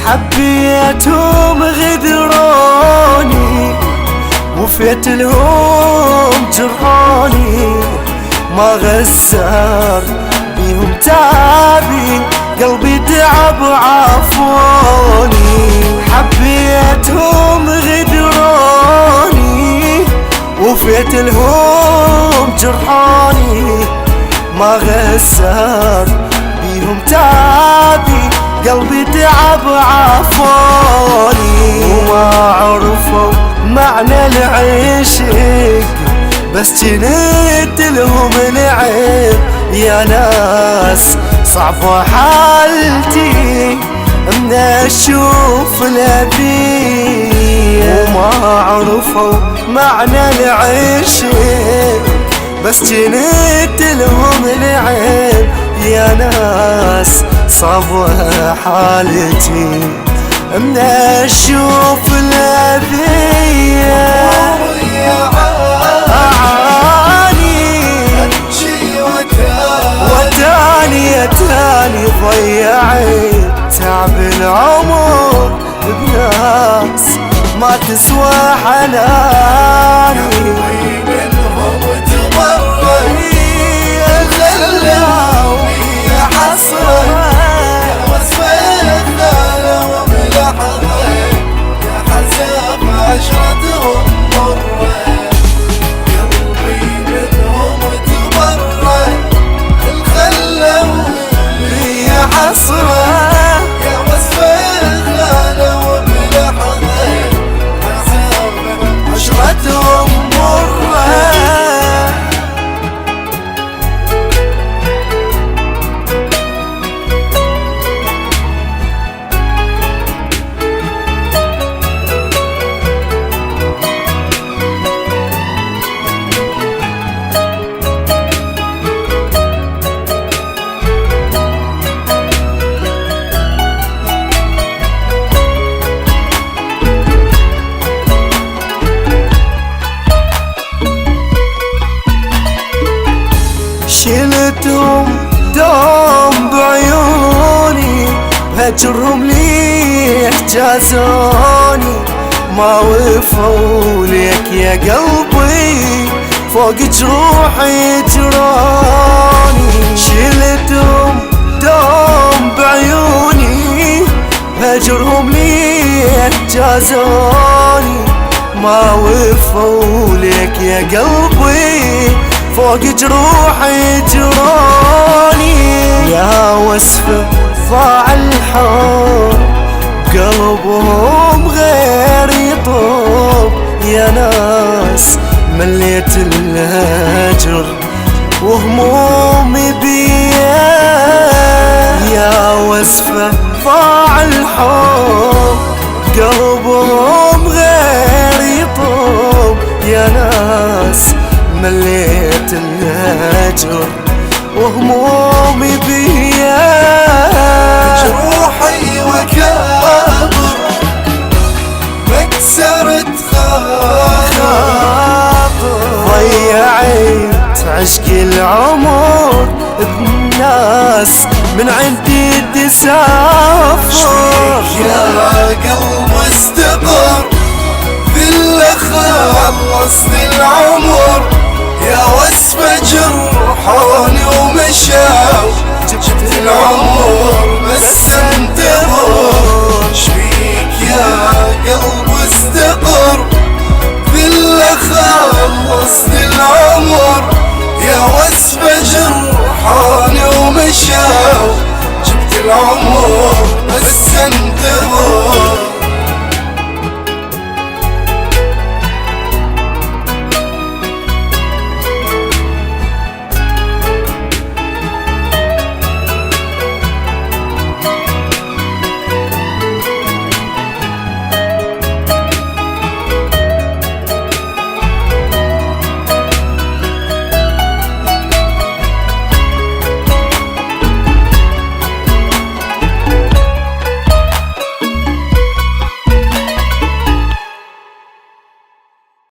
حبيتهم غدروني وفيت لهم جرحوني، ما غسر بيهم تعبي قلبي تعب عافوني. حبيتهم غدروني وفيت لهم جرحوني، ما غسر بيهم تعبي قلبي تعب عافوني. وما عرفوا معنى العشق بس جنيت لهم العيب، يا ناس صعبة حالتي من اشوف الأذية. وما عرفوا معنى العشق بس جنيت لهم العيب، يا ناس صعبة حالتي من اشوف الأذية. تاني ضيعت تعب العمر بناس ما تسوى حناني. منهم تضرر الخلاو يا حسرة، يا وصفة الثالة وبلحظة يا حساب عشرتهم مرة. قلبي منهم تضرر الخلاو يا حسرة، يا وصفة الثالة وبلحظة حساب عشرتهم مرة. شلتهم دوم بعيوني بهجرهم ليه جازوني، ما وفوا ليك يا قلبي فوق جروحي جروني. شلتهم دوم بعيوني بهجرهم ليه جازوني، ما وفوا ليك يا قلبي فوق جروحي جروني. يا وصفة ضاع الحب قلبهم غير يطوب، يا ناس مليت الهجر وهمومي بيا. يا وصفة ضاع الحب قلبهم غير يطوب، يا ناس مليت الهجر وهمومي بيا. جروحي وكابر مكسرت خاطر، ضيعت عشق العمر بناس من عندي تسافر. يا قلب استقر في خلصت العمر، يا وصفة جرحوني ومشاو جبت العمر بس انتظر. شبيك يا قلب استقر في خلصت العمر، يا وصفة جرحوني ومشاو جبت العمر بس انتظر.